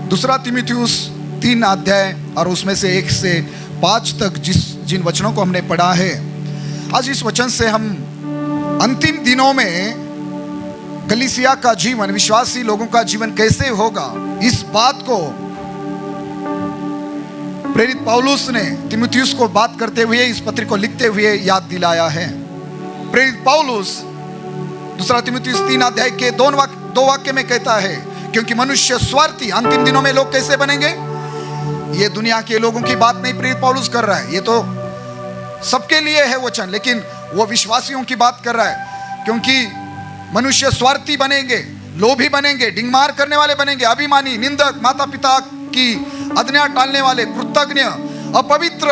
दूसरा तीमुथियुस 3 अध्याय और उसमें से 1 से 5 तक जिन वचनों को हमने पढ़ा है, आज इस वचन से हम अंतिम दिनों में कलीसिया का जीवन, विश्वासी लोगों का जीवन कैसे होगा, इस बात को प्रेरित पौलुस ने तीमुथियुस को बात करते हुए, इस पत्र को लिखते हुए याद दिलाया है। प्रेरित पौलुस दूसरा तीमुथियुस 3 अध्याय के 2 वाक्य में कहता है, क्योंकि मनुष्य स्वार्थी, अंतिम दिनों में लोग कैसे बनेंगे। ये दुनिया के लोगों की बात नहीं प्रेरित पौलुस कर रहा है, ये तो सबके लिए है वचन, लेकिन वो विश्वासियों की बात कर रहा है। क्योंकि मनुष्य स्वार्थी बनेंगे, लोभी बनेंगे, डिंगमार करने वाले बनेंगे, अभिमानी, निंदक, माता पिता की आज्ञा टालने वाले, कृतज्ञ, अपवित्र,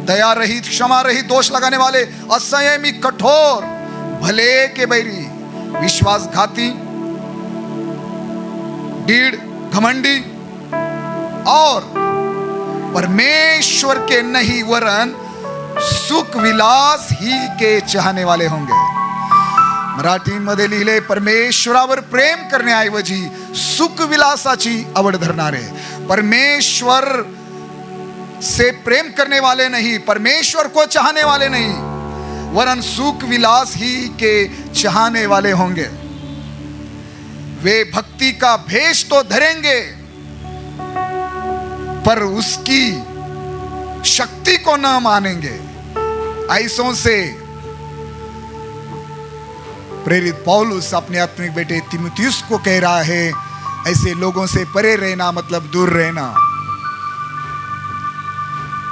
दया रहित, क्षमा रहित, दोष लगाने वाले, असंयमी, कठोर, भले के बैरी, विश्वासघाती, ढीठ, घमंडी और परमेश्वर के नहीं वरन सुख विलास ही के चाहने वाले होंगे। मराठी मध्ये लिहिले, परमेश्वरावर प्रेम करण्याऐवजी सुख विलासाची आवड धरणारे। परमेश्वर से प्रेम करने वाले नहीं, परमेश्वर को चाहने वाले नहीं, वरन सुख विलास ही के चाहने वाले होंगे। वे भक्ति का भेष तो धरेंगे, पर उसकी शक्ति को न मानेंगे। ऐसों से प्रेरित पौलुस अपने आत्मिक बेटे तीमुथियुस को कह रहा है, ऐसे लोगों से परे रहना मतलब दूर रहना।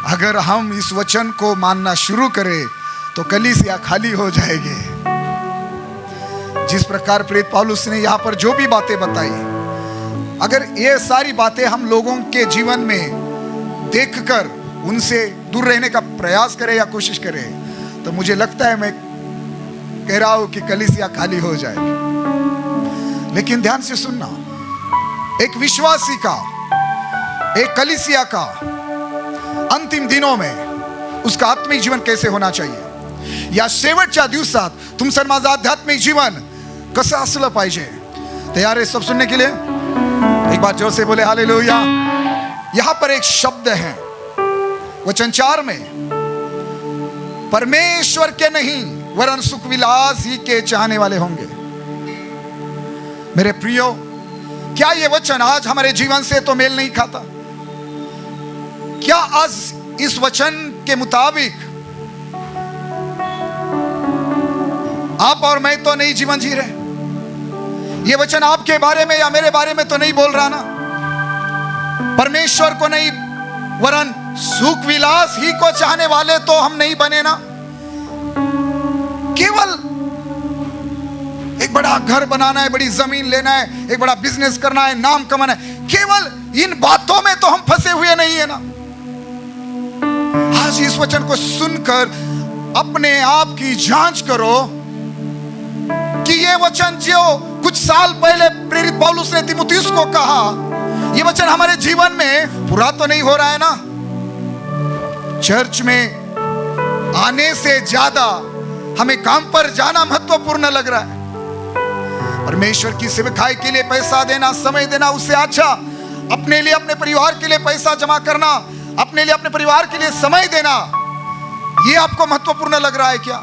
अगर हम इस वचन को मानना शुरू करें तो कलीसिया खाली हो जाएगी। जिस प्रकार प्रेरित पौलुस ने यहां पर जो भी बातें बताई, अगर ये सारी बातें हम लोगों के जीवन में देखकर उनसे दूर रहने का प्रयास करें या कोशिश करें, तो मुझे लगता है, मैं कह रहा हूं कि कलीसिया खाली हो जाएगी। लेकिन ध्यान से सुनना, एक विश्वासी का, एक कलीसिया का अंतिम दिनों में उसका आत्मिक जीवन कैसे होना चाहिए, या शेवटच्या दिवसात तुमचं माझं आध्यात्मिक जीवन कसं असलं पाहिजे। तैयार है सब सुनने के लिए? एक बार जोर से बोले हालेलुया। यहां पर एक शब्द है वचन 4 में, परमेश्वर के नहीं वरन सुख विलास ही के चाहने वाले होंगे। मेरे प्रियो, क्या यह वचन आज हमारे जीवन से तो मेल नहीं खाता? क्या आज इस वचन के मुताबिक आप और मैं तो नहीं जीवन जी रहे? यह वचन आपके बारे में या मेरे बारे में तो नहीं बोल रहा ना? परमेश्वर को नहीं वरन सुख विलास ही को चाहने वाले तो हम नहीं बने ना? केवल एक बड़ा घर बनाना है, बड़ी जमीन लेना है, एक बड़ा बिजनेस करना है, नाम कमाना है, केवल इन बातों में तो हम फंसे हुए नहीं है ना? आज इस वचन को सुनकर अपने आप की जांच करो कि यह वचन जो कुछ साल पहले प्रेरित पौलुस ने तीमुथियुस को कहा, यह वचन हमारे जीवन में पूरा तो नहीं हो रहा है ना? चर्च में आने से ज्यादा हमें काम पर जाना महत्वपूर्ण लग रहा है। परमेश्वर की सेवकाई के लिए पैसा देना, समय देना, उससे अच्छा अपने लिए, अपने परिवार के लिए पैसा जमा करना, अपने लिए, अपने परिवार के लिए समय देना, यह आपको महत्वपूर्ण लग रहा है क्या?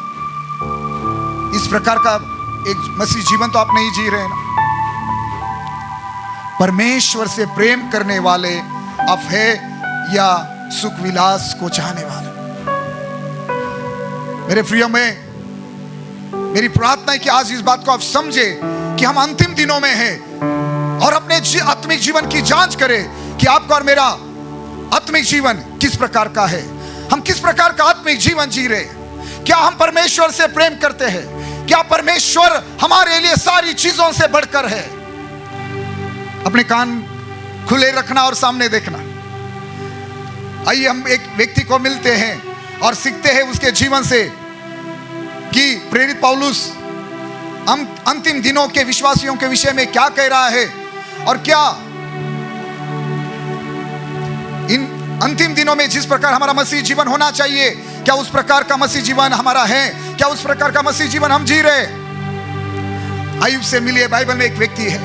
इस प्रकार का एक मसीह जीवन तो आप नहीं जी रहे ना। परमेश्वर से प्रेम करने वाले आप है या सुख विलास को चाहने वाले? मेरे प्रियो, में मेरी प्रार्थना है कि आज इस बात को आप समझे कि हम अंतिम दिनों में हैं और अपने आत्मिक जीवन की जांच करें कि आपका और मेरा आत्मिक जीवन किस प्रकार का है। हम किस प्रकार का आत्मिक जीवन जी रहे? क्या हम परमेश्वर से प्रेम करते हैं? क्या परमेश्वर हमारे लिए सारी चीजों से बढ़कर है? अपने कान खुले रखना और सामने देखना। आइए हम एक व्यक्ति को मिलते हैं और सीखते हैं उसके जीवन से कि प्रेरित पौलुस अंतिम दिनों के विश्वासियों के विषय में क्या कह रहा है, और क्या इन अंतिम दिनों में जिस प्रकार हमारा मसीह जीवन होना चाहिए, क्या उस प्रकार का मसीह जीवन हमारा है? क्या उस प्रकार का मसीह जीवन हम जी रहे? अय्यूब से मिलिए। बाइबल में एक व्यक्ति है,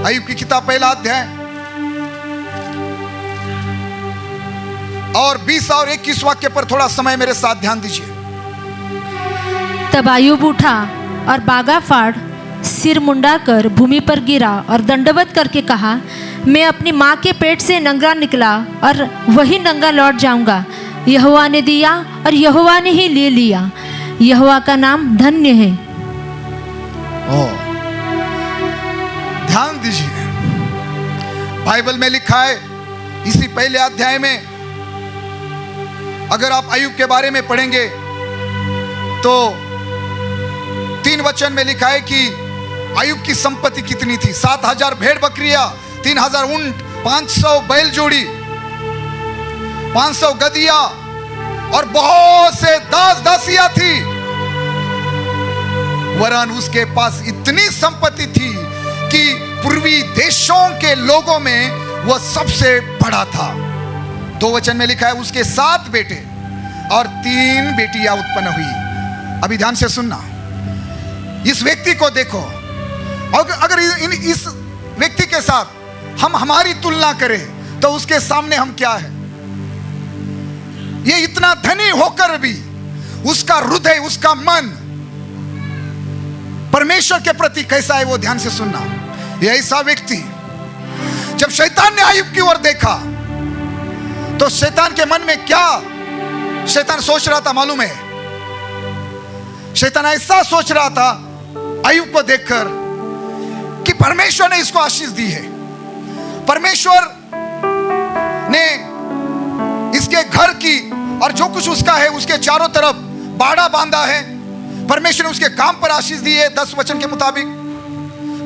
अय्यूब की किताब 1 अध्याय और 20 और 21 वाक्य पर थोड़ा समय मेरे साथ ध्यान दीजिए। तब अय्यूब उठा और बागा फाड़ सिर मुंडाकर भूमि पर गिरा और दंडवत करके कहा, मैं अपनी माँ के पेट से नंगा निकला और वही नंगा लौट जाऊंगा। यहोवा ने दिया और यहोवा ने ही ले लिया। यहोवा का नाम धन्य है। ध्यान दीजिए, बाइबल में लिखा है इसी पहले अध्याय में, अगर आप अय्यूब के बारे में पढ़ेंगे तो 3 वचन में लिखा है कि अय्यूब की संपत्ति कितनी थी। 7,000 भेड़ बकरियां, 3,000 ऊंट, 500 बैल जोड़ी, 500 गदिया और बहुत से दास दासियां थी। वरन उसके पास इतनी संपत्ति थी कि पूर्वी देशों के लोगों में वह सबसे बड़ा था। 2 वचन में लिखा है उसके 7 बेटे और 3 बेटियां उत्पन्न हुई। अभी ध्यान से सुनना, इस व्यक्ति को देखो, अगर इस व्यक्ति के साथ हम हमारी तुलना करें तो उसके सामने हम क्या है। ये इतना धनी होकर भी उसका हृदय, उसका मन परमेश्वर के प्रति कैसा है, वो ध्यान से सुनना। ये ऐसा व्यक्ति, जब शैतान ने अय्यूब की ओर देखा तो शैतान के मन में क्या शैतान सोच रहा था मालूम है? शैतान ऐसा सोच रहा था अय्यूब को देखकर कि परमेश्वर ने इसको आशीष दी है, परमेश्वर ने इसके घर की और जो कुछ उसका है उसके चारों तरफ बाड़ा बांधा है, परमेश्वर ने उसके काम पर आशीष दी है। 10 वचन के मुताबिक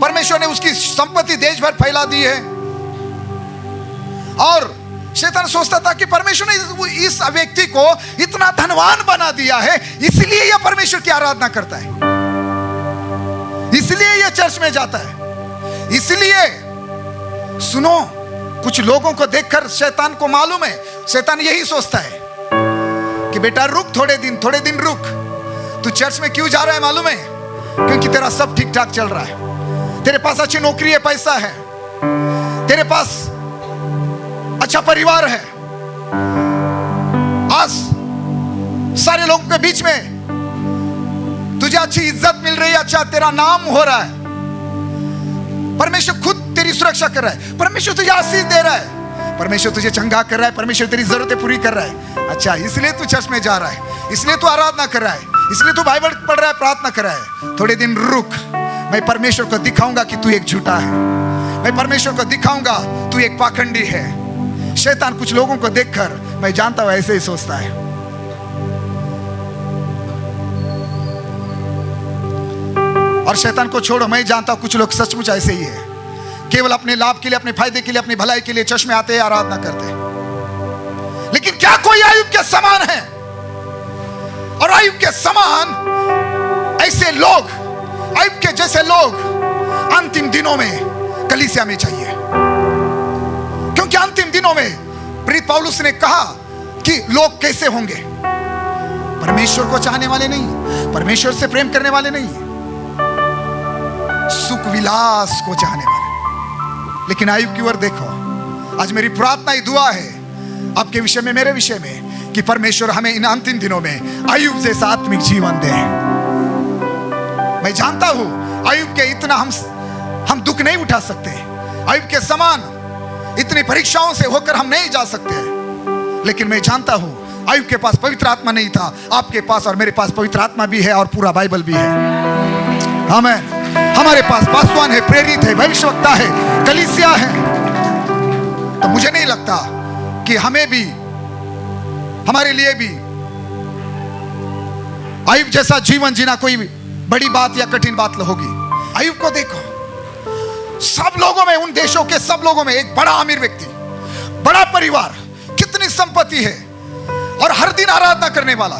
परमेश्वर ने उसकी संपत्ति देश भर फैला दी है। और शैतान सोचता था कि परमेश्वर ने इस व्यक्ति को इतना धनवान बना दिया है, इसलिए यह परमेश्वर की आराधना करता है, इसलिए यह चर्च में जाता है। इसलिए सुनो, कुछ लोगों को देखकर शैतान को मालूम है, शैतान यही सोचता है कि बेटा रुक, थोड़े दिन रुक। तू चर्च में क्यों जा रहा है मालूम है? क्योंकि तेरा सब ठीक ठाक चल रहा है, तेरे पास अच्छी नौकरी है, पैसा है, तेरे पास अच्छा परिवार है, आज सारे लोगों के बीच में तुझे अच्छी इज्जत मिल रही है, अच्छा तेरा नाम हो रहा है, परमेश्वर खुद तेरी सुरक्षा कर रहा है, परमेश्वर तुझे आशीष दे रहा है, परमेश्वर तुझे चंगा कर रहा है, परमेश्वर तेरी जरूरतें पूरी कर रहा है। अच्छा, इसलिए तू चर्च में जा रहा है, इसलिए तू आराधना कर रहा है, इसलिए तू बाइबल पढ़ रहा है, प्रार्थना कर रहा है। थोड़े दिन रुक, मैं परमेश्वर को दिखाऊंगा कि तू एक झूठा है, मैं परमेश्वर को दिखाऊंगा तू एक पाखंडी है। शैतान कुछ लोगों को देखकर, मैं जानता हूं ऐसे ही सोचता है। और शैतान को छोड़ो, मैं जानता हूं कुछ लोग सचमुच ऐसे ही है, केवल अपने लाभ के लिए, अपने फायदे के लिए, अपनी भलाई के लिए चर्च में आते हैं, आराधना करते हैं। लेकिन क्या कोई अय्यूब के समान है? और अय्यूब के समान ऐसे लोग, अय्यूब के जैसे लोग अंतिम दिनों में कलीसिया में चाहिए। क्योंकि अंतिम दिनों में प्रेरित पौलुस ने कहा कि लोग कैसे होंगे? परमेश्वर को चाहने वाले नहीं, परमेश्वर से प्रेम करने वाले नहीं, सुख विलास को चाहने वाले। लेकिन अय्यूब की ओर देखो, आज मेरी प्रार्थना ही दुआ है आपके विषय में, मेरे विषय में, कि परमेश्वर हमें इन अंतिम दिनों में अय्यूब जैसा आत्मिक जीवन दे। मैं जानता हूं अय्यूब के इतना हम दुख नहीं उठा सकते, अय्यूब के समान इतनी परीक्षाओं से होकर हम नहीं जा सकते, लेकिन मैं जानता हूं अय्यूब के पास पवित्र आत्मा नहीं था, आपके पास और मेरे पास पवित्र आत्मा भी है और पूरा बाइबल भी है। आमीन। हमारे पास पासवान है, प्रेरित है, भविष्यवक्ता है, कलीसिया है। तो मुझे नहीं लगता कि हमें भी, हमारे लिए भी अय्यूब जैसा जीवन जीना कोई बड़ी बात या कठिन बात होगी। अय्यूब को देखो, सब लोगों में, उन देशों के सब लोगों में एक बड़ा अमीर व्यक्ति, बड़ा परिवार, कितनी संपत्ति है, और हर दिन आराधना करने वाला,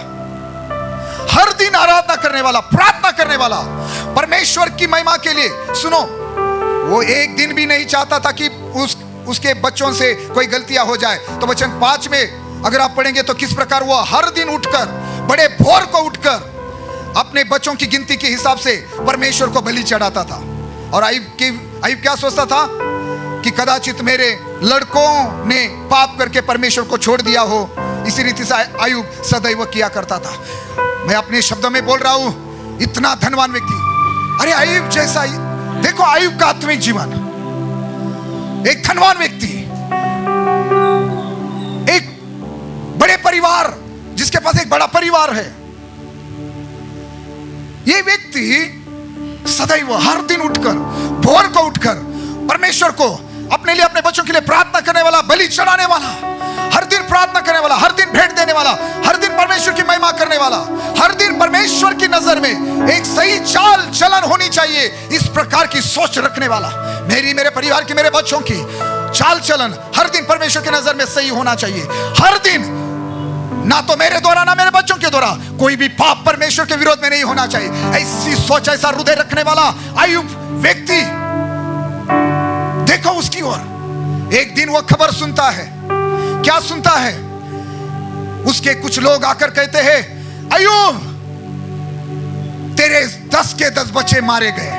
हर दिन आराधना करने वाला, प्रार्थना करने वाला, परमेश्वर की महिमा के लिए। सुनो, वो एक दिन भी नहीं चाहता था कि उसके बच्चों से कोई गलतियां हो जाए। तो वचन 5 में अगर आप पढ़ेंगे तो किस प्रकार वो हर दिन उठकर, बड़े भोर को उठकर अपने बच्चों की गिनती के हिसाब से परमेश्वर को बलि चढ़ाता था। और अय्यूब क्या सोचता था कि कदाचित मेरे लड़कों ने पाप करके परमेश्वर को छोड़ दिया हो। इसी रीति से आयुब सदैव किया करता था। मैं अपने शब्दों में बोल रहा हूं, इतना धनवान व्यक्ति, अरे आयुब जैसा, देखो आयुब का आत्मिक जीवन, एक धनवान व्यक्ति, एक बड़े परिवार, जिसके पास एक बड़ा परिवार है। ये व्यक्ति सदैव हर दिन उठकर, भोर को उठकर परमेश्वर को अपने लिए, अपने बच्चों के लिए प्रार्थना करने वाला, बलि चढ़ाने वाला, हर दिन प्रार्थना करने वाला, हर दिन भेंट देने वाला, हर दिन परमेश्वर की महिमा करने वाला, हर दिन परमेश्वर की नजर में एक सही चाल चलन होनी चाहिए, इस प्रकार की सोच रखने वाला, मेरे परिवार की, मेरे बच्चों की चाल चलन हर दिन परमेश्वर की नजर में सही होना चाहिए। हर दिन, ना तो मेरे द्वारा ना मेरे बच्चों के द्वारा कोई भी पाप परमेश्वर के विरोध में नहीं होना चाहिए। ऐसी सोच, ऐसा हृदय रखने वाला आयुब व्यक्ति, देखो उसकी ओर। एक दिन वो खबर सुनता है, क्या सुनता है? उसके कुछ लोग आकर कहते हैं, आयुब तेरे 10 के 10 बच्चे मारे गए,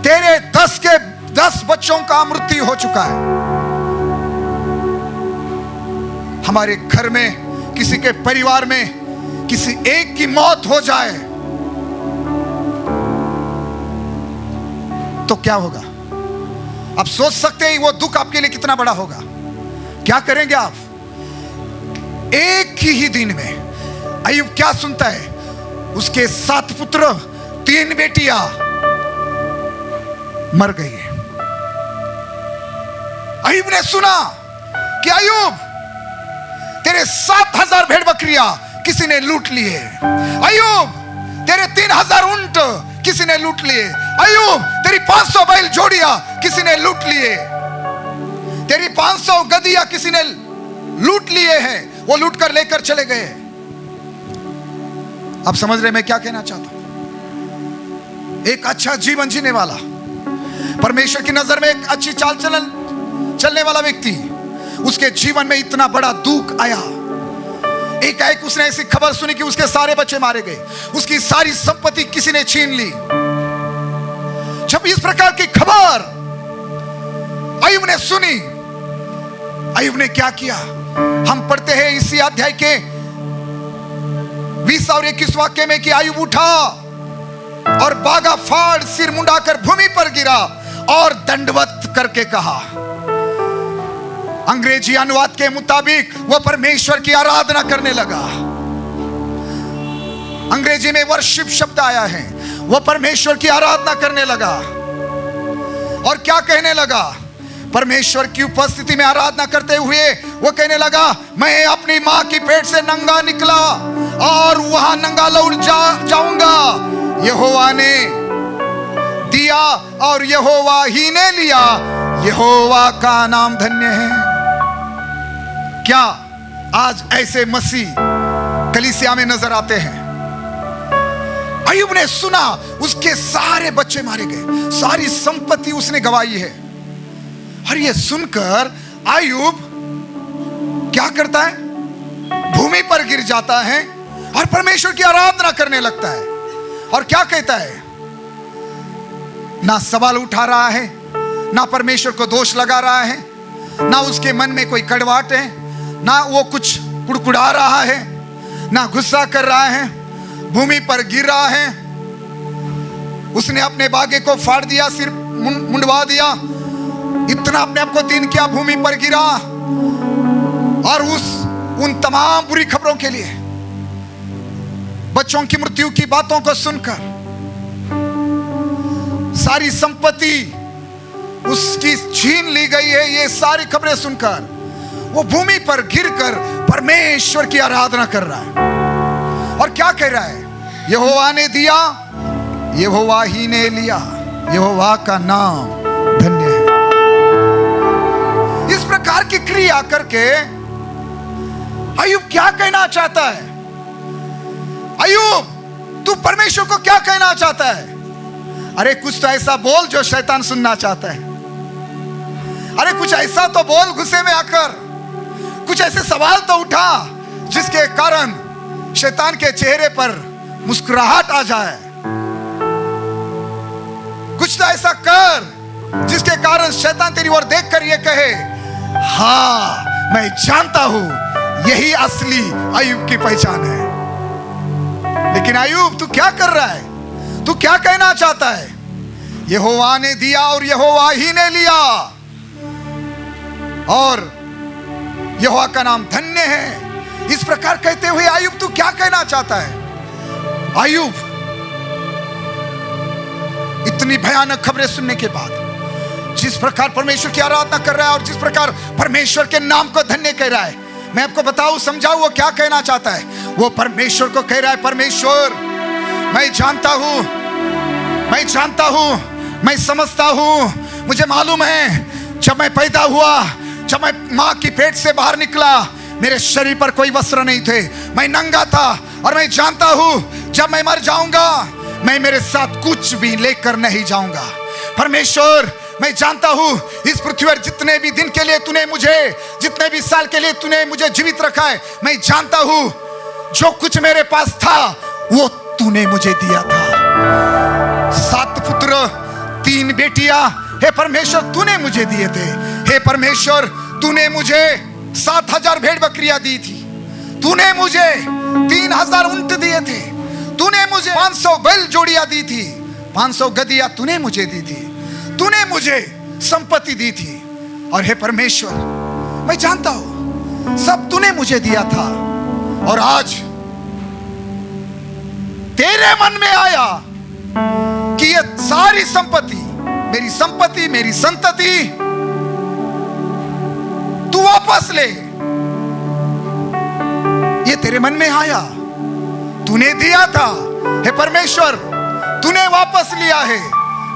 तेरे 10 के 10 बच्चों का मृत्यु हो चुका है। हमारे घर में, किसी के परिवार में किसी एक की मौत हो जाए तो क्या होगा? आप सोच सकते हैं वो दुख आपके लिए कितना बड़ा होगा। क्या करेंगे आप? एक ही दिन में अय्यूब क्या सुनता है? उसके 7 पुत्र, 3 बेटियां मर गई है। अय्यूब ने सुना कि अय्यूब तेरे 7,000 भेड़ बकरियां किसी ने लूट लिए, अय्यूब तेरे 3,000 ऊंट किसी ने लूट लिए, अय्यूब तेरी 500 बैल जोड़ियां किसी ने लूट लिए, तेरी 500 गधियां किसी ने लूट लिए हैं, वो लूट कर लेकर चले गए। आप समझ रहे मैं क्या कहना चाहता हूं? एक अच्छा जीवन जीने वाला, परमेश्वर की नजर में एक अच्छी चाल चलने वाला व्यक्ति, उसके जीवन में इतना बड़ा दुख आया। एक उसने ऐसी खबर सुनी कि उसके सारे बच्चे मारे गए, उसकी सारी संपत्ति किसी ने छीन ली। जब इस प्रकार की खबर अय्यूब ने सुनी, अय्यूब ने क्या किया? हम पढ़ते हैं इसी अध्याय के 20 और 21 वाक्य में कि अय्यूब उठा और बागा फाड़ सिर मुंडाकर भूमि पर गिरा और दंडवत करके कहा। अंग्रेजी अनुवाद के मुताबिक वह परमेश्वर की आराधना करने लगा। अंग्रेजी में वर्शिप शब्द आया है, वह परमेश्वर की आराधना करने लगा। और क्या कहने लगा? परमेश्वर की उपस्थिति में आराधना करते हुए वो कहने लगा, मैं अपनी मां की पेट से नंगा निकला और वहां नंगा लौट जाऊंगा। यहोवा ने दिया और यहोवा ही ने लिया, यहोवा का नाम धन्य है। क्या आज ऐसे मसीह कलीसिया में नजर आते हैं? अय्यूब ने सुना उसके सारे बच्चे मारे गए, सारी संपत्ति उसने गंवाई है। और ये सुनकर अय्यूब क्या करता है? भूमि पर गिर जाता है और परमेश्वर की आराधना करने लगता है। और क्या कहता है? ना सवाल उठा रहा है, ना परमेश्वर को दोष लगा रहा है, ना उसके मन में कोई कड़वाहट है, ना वो कुछ कुड़कुड़ा रहा है, ना गुस्सा कर रहा है, भूमि पर गिर रहा है। उसने अपने बागे को फाड़ दिया, सिर मुंडवा दिया, इतना अपने आप को दीन किया, भूमि पर गिरा। और उन तमाम बुरी खबरों के लिए, बच्चों की मृत्यु की बातों को सुनकर, सारी संपत्ति उसकी छीन ली गई है, ये सारी खबरें सुनकर वो भूमि पर गिरकर परमेश्वर की आराधना कर रहा है। और क्या कह रहा है? यहोवा ने दिया, यहोवा ही ने लिया, यहोवा का नाम धन्य है। इस प्रकार की क्रिया करके अय्यूब क्या कहना चाहता है? अय्यूब तू परमेश्वर को क्या कहना चाहता है? अरे कुछ तो ऐसा बोल जो शैतान सुनना चाहता है। अरे कुछ ऐसा तो बोल गुस्से में आकर, कुछ ऐसे सवाल तो उठा जिसके कारण शैतान के चेहरे पर मुस्कुराहट आ जाए। कुछ तो ऐसा कर जिसके कारण शैतान तेरी ओर देखकर ये कहे, हाँ मैं जानता हूं यही असली अय्यूब की पहचान है। लेकिन अय्यूब तू क्या कर रहा है? तू क्या कहना चाहता है? यहोवा ने दिया और यहोवा ही ने लिया, और यहोवा का नाम धन्य है। इस प्रकार कहते हुए अय्यूब तू क्या कहना चाहता है? अय्यूब इतनी भयानक खबरें सुनने के बाद जिस प्रकार परमेश्वर की आराधना कर रहा है और जिस प्रकार परमेश्वर के नाम को धन्य कह रहा है, मैं आपको बताऊं, समझाऊं वो क्या कहना चाहता है। वो परमेश्वर को कह रहा है, परमेश्वर मैं जानता हूं, मैं समझता हूं, मुझे मालूम है जब मैं पैदा हुआ, जब मैं मां की पेट से बाहर निकला, मेरे शरीर पर कोई वस्त्र नहीं थे, मैं नंगा था, और मैं जानता हूं जब मैं मर जाऊंगा मैं मेरे साथ कुछ भी लेकर नहीं जाऊंगा। परमेश्वर मैं जानता हूं इस पृथ्वी पर जितने भी दिन के लिए तूने मुझे, जितने भी साल के लिए तूने मुझे जीवित रखा है, मैं जानता हूं जो कुछ मेरे पास था वो तूने मुझे दिया था। 7 पुत्र 3 बेटियां, हे परमेश्वर तूने मुझे दिए थे। हे परमेश्वर तूने मुझे 7,000 भेड़ बकरियां दी थी, तूने मुझे 3,000 ऊंट दिए थे, तूने मुझे 500 बैल जोड़ियां दी थी, 500 गधियां तूने मुझे दी थी, तूने मुझे संपत्ति दी थी। और हे परमेश्वर मैं जानता हूं सब तूने मुझे दिया था, और आज तेरे मन में आया कि ये सारी संपत्ति, मेरी संतति तू वापस ले। ये तेरे मन में आया, तूने दिया था, हे परमेश्वर तूने वापस लिया है।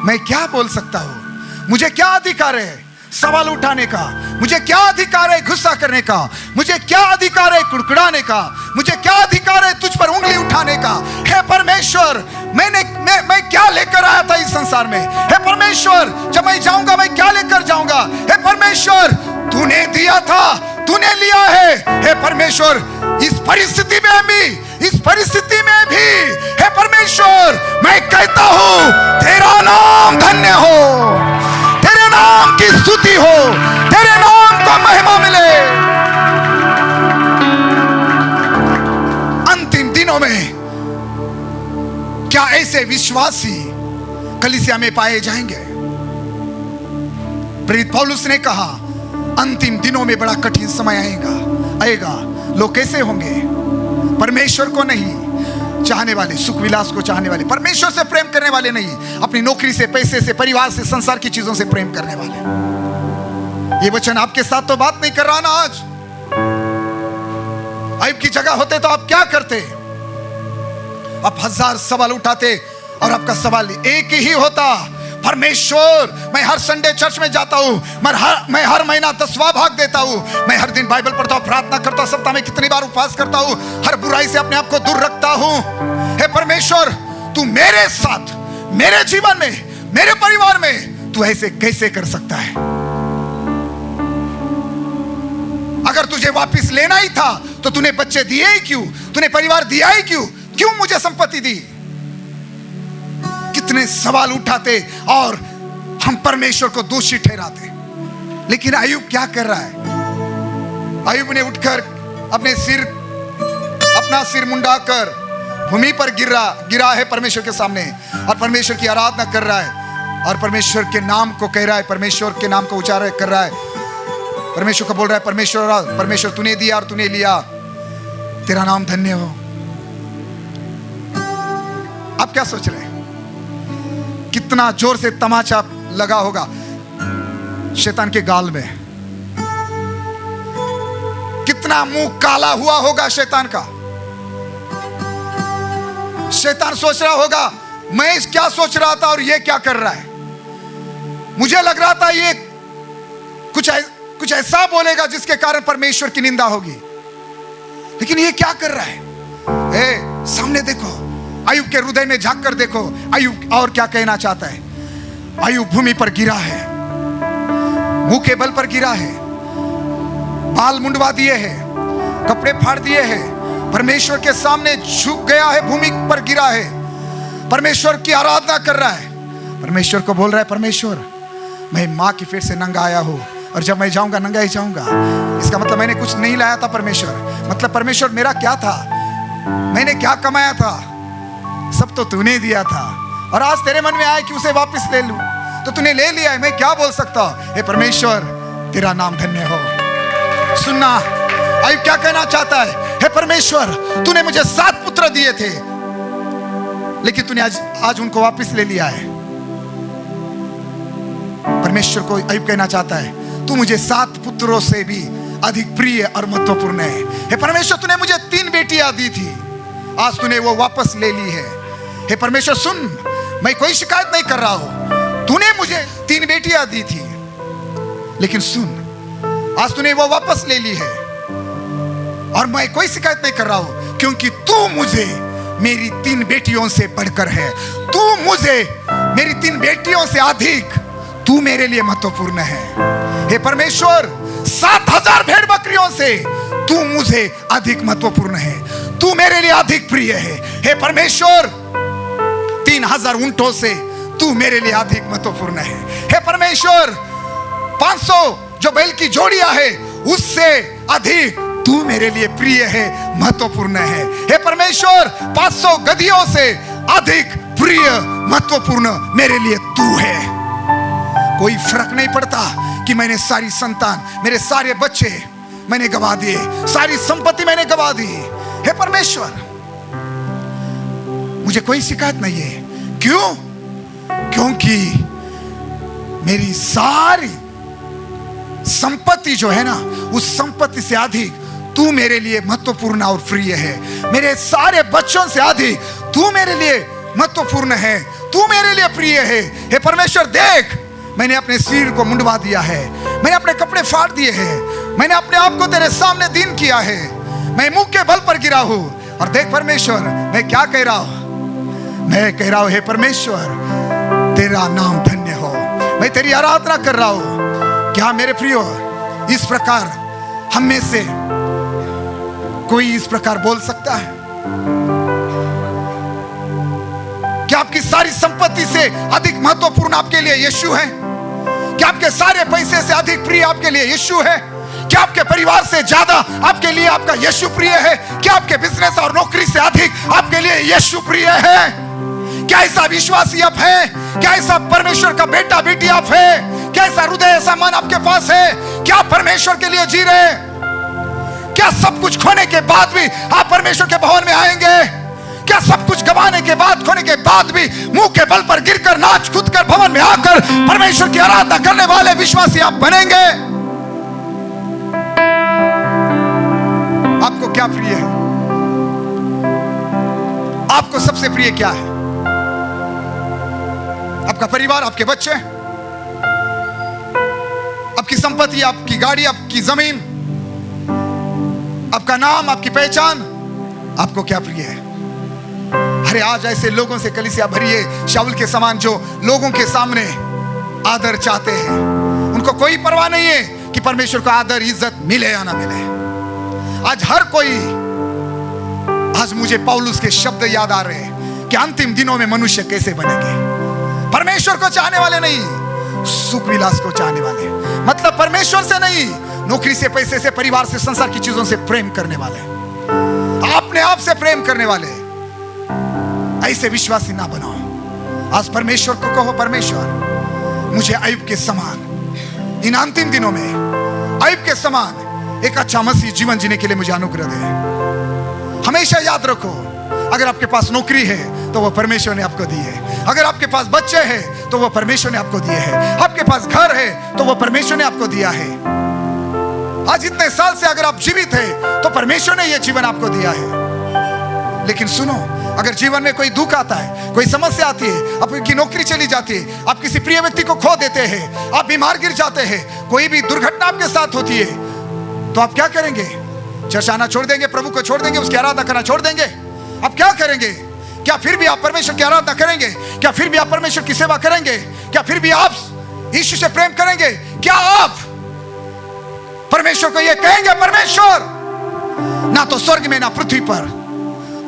मैं क्या बोल सकता हूं? मुझे क्या अधिकार है सवाल उठाने का? मुझे क्या अधिकार है गुस्सा करने का? मुझे क्या अधिकार है कुड़कुड़ाने का? मुझे क्या अधिकार है तुझ पर उंगली उठाने का? हे परमेश्वर मैं क्या लेकर आया था इस संसार में? हे परमेश्वर जब मैं जाऊंगा मैं क्या लेकर जाऊंगा? हे परमेश्वर तूने दिया था, तूने लिया है। हे परमेश्वर इस परिस्थिति में भी हे परमेश्वर मैं कहता हूं तेरा नाम धन्य हो, तेरे नाम की स्तुति हो, तेरे नाम को महिमा मिले। अंतिम दिनों में क्या ऐसे विश्वासी कलीसिया में पाए जाएंगे? प्रेरित पौलुस ने कहा अंतिम दिनों में बड़ा कठिन समय आएगा। लोग कैसे होंगे? परमेश्वर को नहीं चाहने वाले, सुख विलास को चाहने वाले, परमेश्वर से प्रेम करने वाले नहीं, अपनी नौकरी से, पैसे से, परिवार से, संसार की चीजों से प्रेम करने वाले। ये वचन आपके साथ तो बात नहीं कर रहा ना आज। अय्यूब की जगह होते तो आप क्या करते? आप 1000 सवाल उठाते और आपका सवाल एक ही होता, परमेश्वर मैं हर संडे चर्च में जाता हूं, मैं हर महीना 10वां भाग देता हूं, मैं हर दिन बाइबल पढ़ता हूं, प्रार्थना करता हूं, सप्ताह में कितनी बार उपवास करता हूं, हर बुराई से अपने आप को दूर रखता हूं। हे परमेश्वर तू मेरे साथ, मेरे जीवन में, मेरे परिवार में तू ऐसे कैसे कर सकता है? अगर तुझे वापस लेना ही था तो तूने बच्चे दिए ही क्यों? तूने परिवार दिया ही क्यों? क्यों मुझे संपत्ति दी? कितने सवाल उठाते और हम परमेश्वर को दोषी ठहराते। लेकिन अय्यूब क्या कर रहा है? अय्यूब ने उठकर अपना सिर मुंडाकर भूमि पर गिरा है परमेश्वर के सामने, और परमेश्वर की आराधना कर रहा है, और परमेश्वर के नाम को कह रहा है, परमेश्वर के नाम को उच्चारण कर रहा है, परमेश्वर को बोल रहा है, परमेश्वर तूने दिया और तूने लिया, तेरा नाम धन्य हो। आप क्या सोच रहे हैं? कितना जोर से तमाचा लगा होगा शैतान के गाल में, कितना मुंह काला हुआ होगा शैतान का। शैतान सोच रहा होगा मैं क्या सोच रहा था और ये क्या कर रहा है। मुझे लग रहा था ये कुछ ऐसा बोलेगा जिसके कारण परमेश्वर की निंदा होगी, लेकिन ये क्या कर रहा है? सामने देखो, अय्यूब के हृदय में झांक कर देखो, अय्यूब और क्या कहना चाहता है। अय्यूब भूमि पर गिरा है, मुंह के बल पर गिरा है, बाल मुंडवा दिए हैं, कपड़े फाड़ दिए हैं, परमेश्वर के सामने झुक गया है, भूमि पर गिरा है, परमेश्वर की आराधना कर रहा है, परमेश्वर को बोल रहा है परमेश्वर मैं माँ की पेट से नंगा आया हूँ और जब मैं जाऊंगा नंगा ही जाऊंगा। इसका मतलब मैंने कुछ नहीं लाया था परमेश्वर। मतलब परमेश्वर मेरा क्या था, मैंने क्या कमाया था, सब तो तूने दिया था। और आज तेरे मन में आया कि उसे वापस ले लूं, तो तूने ले लिया है। मैं क्या बोल सकता हूं? हे परमेश्वर, तेरा नाम धन्य हो। सुनना, अय्यूब क्या कहना चाहता है? हे परमेश्वर, तूने मुझे 7 पुत्र दिए थे, लेकिन तूने आज उनको वापस ले लिया है। परमेश्वर को अय्यूब कहना चाहता है, तू मुझे 7 पुत्रों से भी अधिक प्रिय और महत्वपूर्ण है। हे परमेश्वर, तूने मुझे 3 बेटियां दी थी, आज तूने वो वापस ले ली है। हे परमेश्वर सुन, मैं कोई शिकायत नहीं कर रहा हूं। तूने मुझे 3 बेटियां दी थी, लेकिन सुन, आज तूने वो वापस ले ली है और मैं कोई शिकायत नहीं कर रहा हूं, क्योंकि तू मुझे मेरी 3 बेटियों से बढ़कर है। तू मुझे मेरी 3 बेटियों से अधिक, तू मेरे लिए महत्वपूर्ण है। हे परमेश्वर, 7000 भेड़ बकरियों से तू मुझे अधिक महत्वपूर्ण है, तू मेरे लिए अधिक प्रिय है। हे परमेश्वर, 3000 ऊंटों से तू मेरे लिए अधिक महत्वपूर्ण है। हे परमेश्वर, 500 जो बैल की जोड़ियां है, उससे अधिक तू मेरे लिए प्रिय है, महत्वपूर्ण है। हे परमेश्वर, 500 गधियों से अधिक प्रिय, महत्वपूर्ण मेरे लिए तू है। कोई फर्क नहीं पड़ता कि मैंने सारी संतान, मेरे सारे बच्चे मैंने गवा दिए, सारी संपत्ति मैंने गवा दी। हे परमेश्वर, मुझे कोई शिकायत नहीं है। क्यों? क्योंकि मेरी सारी संपत्ति जो है ना, उस संपत्ति से अधिक तू मेरे लिए महत्वपूर्ण और प्रिय है। मेरे सारे बच्चों से अधिक तू मेरे लिए महत्वपूर्ण है, तू मेरे लिए प्रिय है। हे परमेश्वर, देख, मैंने अपने सिर को मुंडवा दिया है, मैंने अपने कपड़े फाड़ दिए हैं, मैंने अपने आप को तेरे सामने दीन किया है, मैं मुंह के बल पर गिरा हूं। और देख परमेश्वर, मैं क्या कह रहा हूं? मैं कह रहा हूं, हे परमेश्वर, तेरा नाम धन्य हो। मैं तेरी आराधना कर रहा हूं। क्या मेरे प्रियो, इस प्रकार हम में से कोई इस प्रकार बोल सकता है? क्या आपकी सारी संपत्ति से अधिक महत्वपूर्ण आपके लिए यीशु है? क्या आपके सारे पैसे से अधिक प्रिय आपके लिए यीशु है? क्या आपके परिवार से ज्यादा आपके लिए आपका यीशु प्रिय है? क्या आपके बिजनेस और नौकरी से अधिक आपके लिए यीशु प्रिय है? क्या ऐसा विश्वासी आप है? क्या ऐसा परमेश्वर का बेटा बेटी आप है? क्या ऐसा हृदय, ऐसा मन आपके पास है? क्या परमेश्वर के लिए जी रहे? क्या सब कुछ खोने के बाद भी आप परमेश्वर के भवन में आएंगे? क्या सब कुछ गंवाने के बाद, खोने के बाद भी मुंह के बल पर गिरकर, नाच कूद कर, भवन में आकर परमेश्वर की आराधना करने वाले विश्वासी आप बनेंगे? आपको क्या प्रिय है? आपको सबसे प्रिय क्या है? आपका परिवार, आपके बच्चे, आपकी संपत्ति, आपकी गाड़ी, आपकी जमीन, आपका नाम, आपकी पहचान, आपको क्या प्रिय है? अरे आज ऐसे लोगों से कलीसिया भरी है, शाऊल के समान, जो लोगों के सामने आदर चाहते हैं। उनको कोई परवाह नहीं है कि परमेश्वर को आदर इज्जत मिले या ना मिले। आज हर कोई, आज मुझे पौलुस के शब्द याद आ रहे हैं कि अंतिम दिनों में मनुष्य कैसे बनेंगे। परमेश्वर को चाहने वाले नहीं, सुख विलास को चाहने वाले। मतलब परमेश्वर से नहीं, नौकरी से, पैसे से, परिवार से, संसार की चीजों से प्रेम करने वाले, अपने आप से प्रेम करने वाले। ऐसे विश्वासी ना बनाओ। आज परमेश्वर को कहो, परमेश्वर, मुझे अय्यूब के समान इन अंतिम दिनों में, अय्यूब के समान एक अच्छा मसीह जीवन जीने के लिए मुझे अनुग्रह दे। हमेशा याद रखो, अगर आपके पास नौकरी है तो वो परमेश्वर ने आपको दी है, अगर आपके पास बच्चे हैं तो वो परमेश्वर ने आपको दिए हैं, आपके पास घर है तो वो परमेश्वर ने आपको दिया है। आज इतने साल से अगर आप जीवित हैं तो परमेश्वर ने ये जीवन आपको दिया है। लेकिन सुनो, अगर जीवन में कोई दुख आता है, कोई समस्या आती है, आपकी नौकरी चली जाती है, आप किसी प्रिय व्यक्ति को खो देते हैं, आप बीमार गिर जाते हैं, कोई भी दुर्घटना आपके साथ होती है, तो आप क्या करेंगे? चर्च आना छोड़ देंगे, प्रभु को छोड़ देंगे, उसकी आराधना करना छोड़ देंगे? आप क्या करेंगे? क्या फिर भी आप परमेश्वर की आराधना करेंगे? क्या फिर भी आप परमेश्वर की सेवा करेंगे? क्या फिर भी आप यीशु से प्रेम करेंगे? क्या आप परमेश्वर को ये कहेंगे, परमेश्वर, ना तो स्वर्ग में ना पृथ्वी पर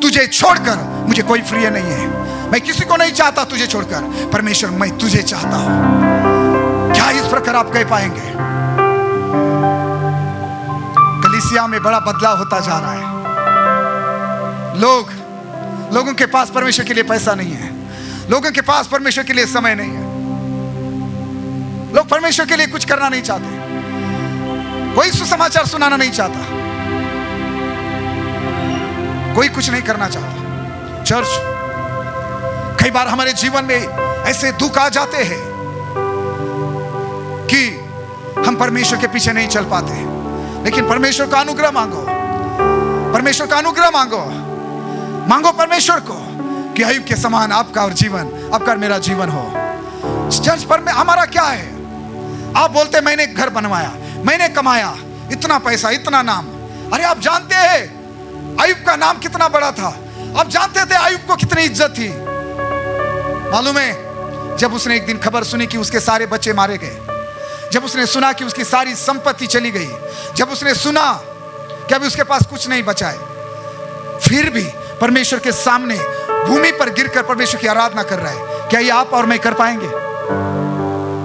तुझे छोड़कर मुझे कोई प्रिय नहीं है, मैं किसी को नहीं चाहता तुझे छोड़कर, परमेश्वर मैं तुझे चाहता हूं। क्या ही इस प्रकार आप कह पाएंगे। कलीसिया में बड़ा बदलाव होता जा रहा है। लोगों के पास परमेश्वर के लिए पैसा नहीं है, लोगों के पास परमेश्वर के लिए समय नहीं है, लोग परमेश्वर के लिए कुछ करना नहीं चाहते, कोई सुसमाचार सुनाना नहीं चाहता, कोई कुछ नहीं करना चाहता। चर्च, कई बार हमारे जीवन में ऐसे दुख आ जाते हैं कि हम परमेश्वर के पीछे नहीं चल पाते, लेकिन परमेश्वर का अनुग्रह मांगो, परमेश्वर का अनुग्रह मांगो, मांगो परमेश्वर को कि अय्यूब के समान आपका और जीवन, आपका और मेरा जीवन हो। चर्च पर में हमारा क्या है? आप बोलते मैंने घर बनवाया, मैंने कमाया इतना पैसा, इतना नाम। अरे आप जानते हैं अय्यूब का नाम कितना बड़ा था? आप जानते थे अय्यूब को कितनी इज्जत थी? मालूम है, जब उसने एक दिन खबर सुनी कि उसके सारे बच्चे मारे गए, जब उसने सुना कि उसकी सारी संपत्ति चली गई, जब उसने सुना कि अभी उसके पास कुछ नहीं बचा है, फिर भी परमेश्वर के सामने भूमि पर गिरकर परमेश्वर की आराधना कर रहा है। क्या ये आप और मैं कर पाएंगे?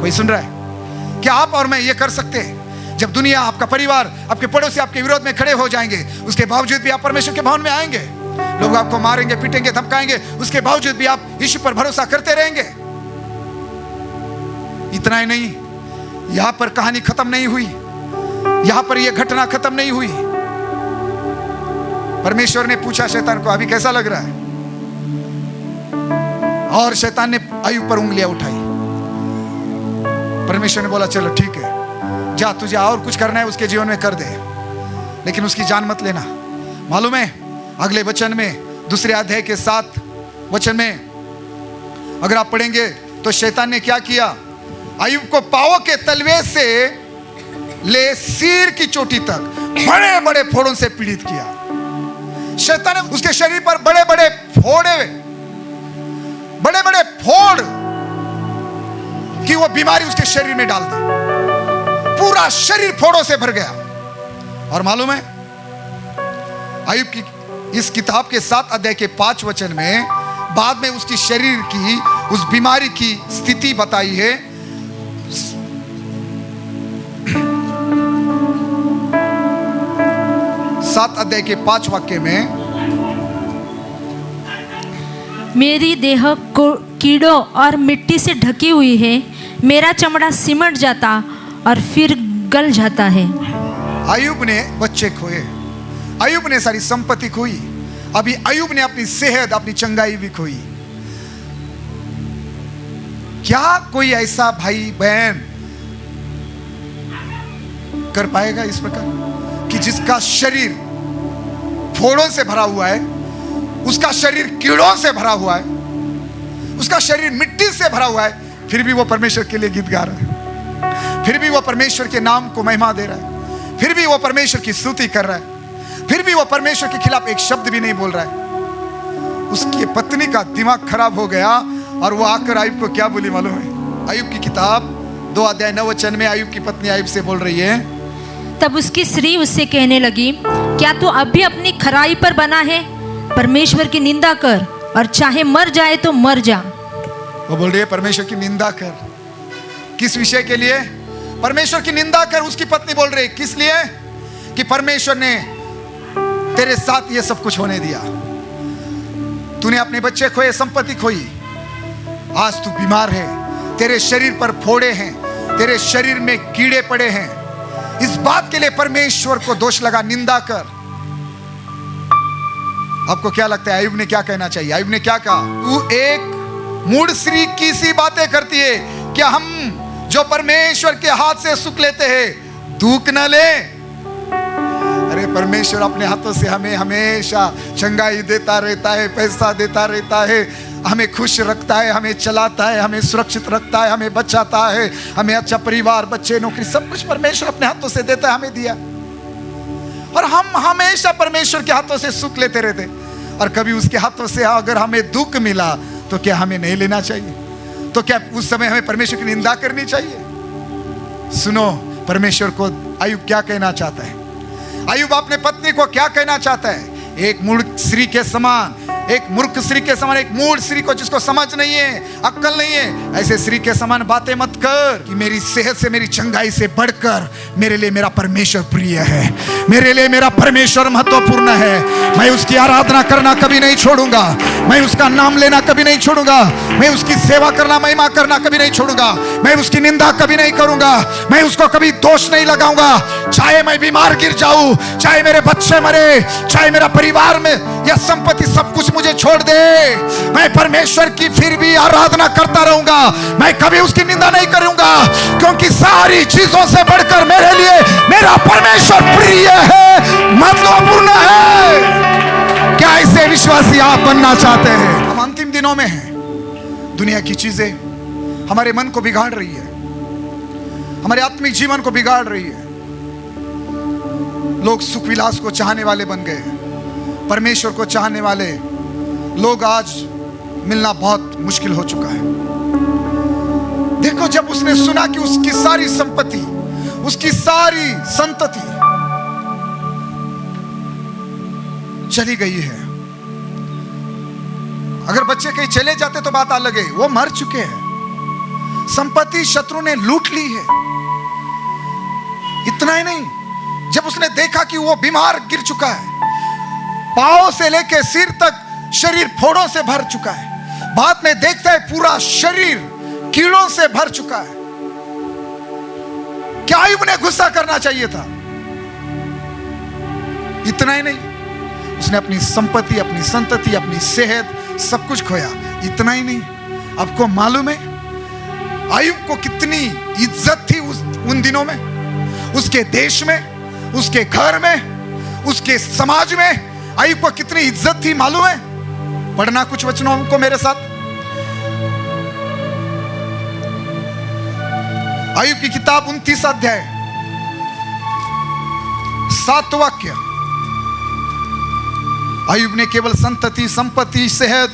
कोई सुन रहा है? क्या आप और मैं ये कर सकते हैं? जब दुनिया, आपका परिवार, आपके पड़ोसी आपके विरोध में खड़े हो जाएंगे, उसके बावजूद भी आप परमेश्वर के भवन में आएंगे। लोग आपको मारेंगे, पीटेंगे, धमकाएंगे, उसके बावजूद भी आप यीशु पर भरोसा करते रहेंगे। इतना ही नहीं, यहां पर कहानी खत्म नहीं हुई, यहां पर यह घटना खत्म नहीं हुई। परमेश्वर ने पूछा शैतान को, अभी कैसा लग रहा है? और शैतान ने अय्यूब पर उंगलियां उठाई। परमेश्वर ने बोला चलो ठीक है, जा, तुझे और कुछ करना है उसके जीवन में कर दे, लेकिन उसकी जान मत लेना। मालूम है, अगले वचन में, दूसरे अध्याय के 7 वचन में अगर आप पढ़ेंगे तो शैतान ने क्या किया? अय्यूब को पांवों के तलवे से ले सिर की चोटी तक बड़े बड़े फोड़ों से पीड़ित किया। शैतान ने उसके शरीर पर बड़े बड़े फोड़ कि वो बीमारी उसके शरीर में डाल दी। पूरा शरीर फोड़ों से भर गया। और मालूम है, अय्यूब की इस किताब के 7 अध्याय के 5 वचन में बाद में उसकी शरीर की उस बीमारी की स्थिति बताई है। 7 अध्याय के 5 वाक्य में, मेरी देह को कीड़ों और मिट्टी से ढकी हुई है, मेरा चमड़ा सिमट जाता और फिर गल जाता है। अय्यूब ने बच्चे खोए, अय्यूब ने सारी संपत्ति खोई, अभी अय्यूब ने अपनी सेहत, अपनी चंगाई भी खोई। क्या कोई ऐसा भाई बहन कर पाएगा इस प्रकार कि जिसका शरीर फोड़ों से भरा हुआ है, उसका शरीर कीड़ों से भरा हुआ है, उसका शरीर मिट्टी से भरा हुआ है, फिर भी वो परमेश्वर के लिए गीत गा रहा है, फिर भी वो परमेश्वर के नाम को महिमा दे रहा है, फिर भी वो परमेश्वर की स्तुति कर रहा है, फिर भी वो परमेश्वर के खिलाफ एक शब्द भी नहीं बोल रहा है। उसकी पत्नी का दिमाग खराब हो गया और वो आकर अय्यूब को क्या बोली मालूम है? अय्यूब की किताब 2 अध्याय 9 वचन में अय्यूब की पत्नी अय्यूब से बोल रही है, तब उसकी स्त्री उससे कहने लगी, क्या तू अब भी अपनी खराई पर बना है? परमेश्वर की निंदा कर और चाहे मर जाए तो मर जा। वो बोल रही है परमेश्वर की निंदा कर। किस विषय के लिए? परमेश्वर की निंदा कर। उसकी पत्नी बोल रही है किस लिए? कि परमेश्वर ने तेरे साथ ये सब कुछ होने दिया, तूने अपने बच्चे खोए, संपत्ति खोई, आज तू बीमार है, तेरे शरीर पर फोड़े हैं, तेरे शरीर में कीड़े पड़े हैं। इस बात के लिए परमेश्वर को दोष लगा, निंदा कर। आपको क्या लगता है अय्यूब ने क्या कहना चाहिए? अय्यूब ने क्या कहा? तू एक मूढ़ स्त्री की सी बातें करती है, क्या हम जो परमेश्वर के हाथ से सुख लेते हैं दुख न ले? अरे परमेश्वर अपने हाथों से हमें हमेशा चंगाई देता रहता है, पैसा देता रहता है, हमें खुश रखता है, हमें चलाता है, हमें सुरक्षित रखता है, हमें बचाता है, हमें अच्छा परिवार, बच्चे, नौकरी, सब कुछ परमेश्वर अपने हाथों से देता है, हमें दिया। और हम हमेशा परमेश्वर के हाथों से सुख लेते रहते, और कभी उसके हाथों से अगर हमें दुख मिला तो क्या हमें नहीं लेना चाहिए? तो क्या उस समय हमें परमेश्वर की निंदा करनी चाहिए? सुनो, परमेश्वर को अय्यूब क्या कहना चाहता है? अय्यूब अपने पत्नी को क्या कहना चाहता है? एक मूढ़ स्त्री के समान एक मूर्ख स्त्री के समान, एक मूढ़ स्त्री को जिसको समझ नहीं है, अक्ल नहीं है, ऐसे स्त्री के समान बातें मत कर कि मेरी सेहत से, मेरी चंगाई से बढ़कर मेरे लिए मेरा परमेश्वर प्रिय है, मेरे लिए मेरा परमेश्वर महत्वपूर्ण है। मैं उसकी आराधना करना कभी नहीं छोड़ूंगा, मैं उसका नाम लेना कभी नहीं छोड़ूंगा, मैं उसकी सेवा करना, महिमा करना कभी नहीं छोड़ूंगा, मैं उसकी निंदा कभी नहीं करूंगा, मैं उसको कभी दोष नहीं लगाऊंगा। चाहे मैं बीमार गिर जाऊं, चाहे मेरे बच्चे मरे, चाहे मेरा परिवार में या संपत्ति सब कुछ मुझे छोड़ दे, मैं परमेश्वर की फिर भी आराधना करता रहूंगा, मैं कभी उसकी निंदा नहीं करूंगा, क्योंकि सारी चीजों से बढ़कर मेरे लिए मेरा परमेश्वर प्रिय है, महत्वपूर्ण है। क्या ऐसे विश्वासी आप बनना चाहते हैं? हम अंतिम दिनों में हैं। दुनिया की चीजें हमारे मन को बिगाड़ रही है, हमारे आत्मिक जीवन को बिगाड़ रही है। लोग सुख विलास को चाहने वाले बन गए, परमेश्वर को चाहने वाले लोग आज मिलना बहुत मुश्किल हो चुका है। देखो, जब उसने सुना कि उसकी सारी संपत्ति, उसकी सारी संतति चली गई है, अगर बच्चे कहीं चले जाते तो बात अलग है, वो मर चुके हैं, संपत्ति शत्रु ने लूट ली है। इतना ही नहीं, जब उसने देखा कि वो बीमार गिर चुका है, पांव से लेकर सिर तक शरीर फोड़ों से भर चुका है, बाद में देखता है पूरा शरीर कीड़ों से भर चुका है, क्या अय्यूब ने गुस्सा करना चाहिए था? इतना ही नहीं, उसने अपनी संपत्ति, अपनी संतति, अपनी सेहत सब कुछ खोया। इतना ही नहीं, आपको मालूम है अय्यूब को कितनी इज्जत थी उन दिनों में, उसके देश में, उसके घर में, उसके समाज में अय्यूब को कितनी इज्जत थी मालूम है? पढ़ना कुछ वचनों को मेरे साथ। अय्यूब की किताब 29 अध्याय 7 वाक्य। अय्यूब ने केवल संतति, संपत्ति, सेहत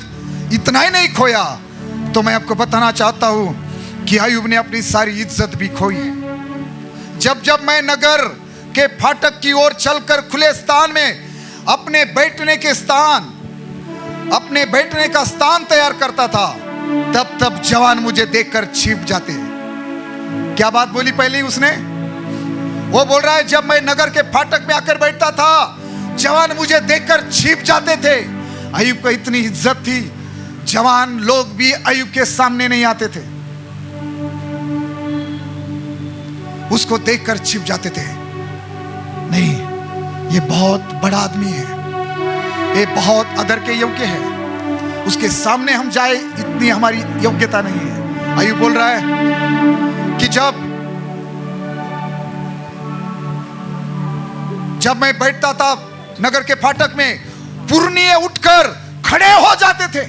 इतना ही नहीं खोया, तो मैं आपको बताना चाहता हूं कि अय्यूब ने अपनी सारी इज्जत भी खोई। जब जब मैं नगर के फाटक की ओर चलकर खुले स्थान में अपने बैठने का स्थान तैयार करता था, तब तब जवान मुझे देखकर छिप जाते। क्या बात बोली पहले ही उसने? वो बोल रहा है, जब मैं नगर के फाटक में आकर बैठता था, जवान मुझे देखकर छिप जाते थे। अय्यूब को इतनी इज्जत थी, जवान लोग भी अय्यूब के सामने नहीं आते थे, उसको देखकर छिप जाते थे। नहीं, ये बहुत बड़ा आदमी है, ये बहुत आदर के योग्य है, उसके सामने हम जाए इतनी हमारी योग्यता नहीं है। अय्यूब बोल रहा है कि जब मैं बैठता था नगर के फाटक में, पुरनिये उठकर खड़े हो जाते थे।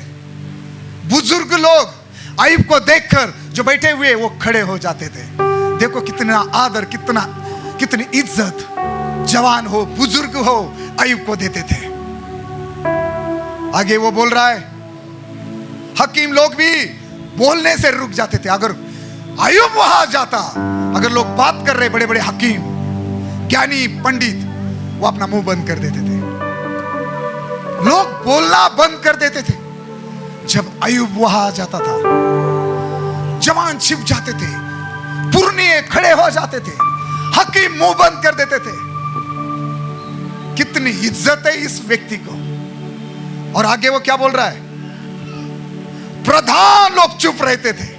बुजुर्ग लोग अय्यूब को देखकर जो बैठे हुए वो खड़े हो जाते थे। देखो कितना आदर, कितनी इज्जत जवान हो, बुजुर्ग हो, अय्यूब को देते थे। आगे वो बोल रहा है, हकीम लोग भी बोलने से रुक जाते थे। अगर अय्यूब वहां जाता, अगर लोग बात कर रहे, बड़े बड़े हकीम, ज्ञानी, पंडित, वो अपना मुंह बंद कर देते थे, लोग बोलना बंद कर देते थे। जब अय्यूब वहां जाता था, जवान छिप जाते थे, पुरनिये खड़े हो जाते थे, हकीम मुंह बंद कर देते थे। कितनी इज्जत है इस व्यक्ति को। और आगे वो क्या बोल रहा है, प्रधान लोग चुप रहते थे,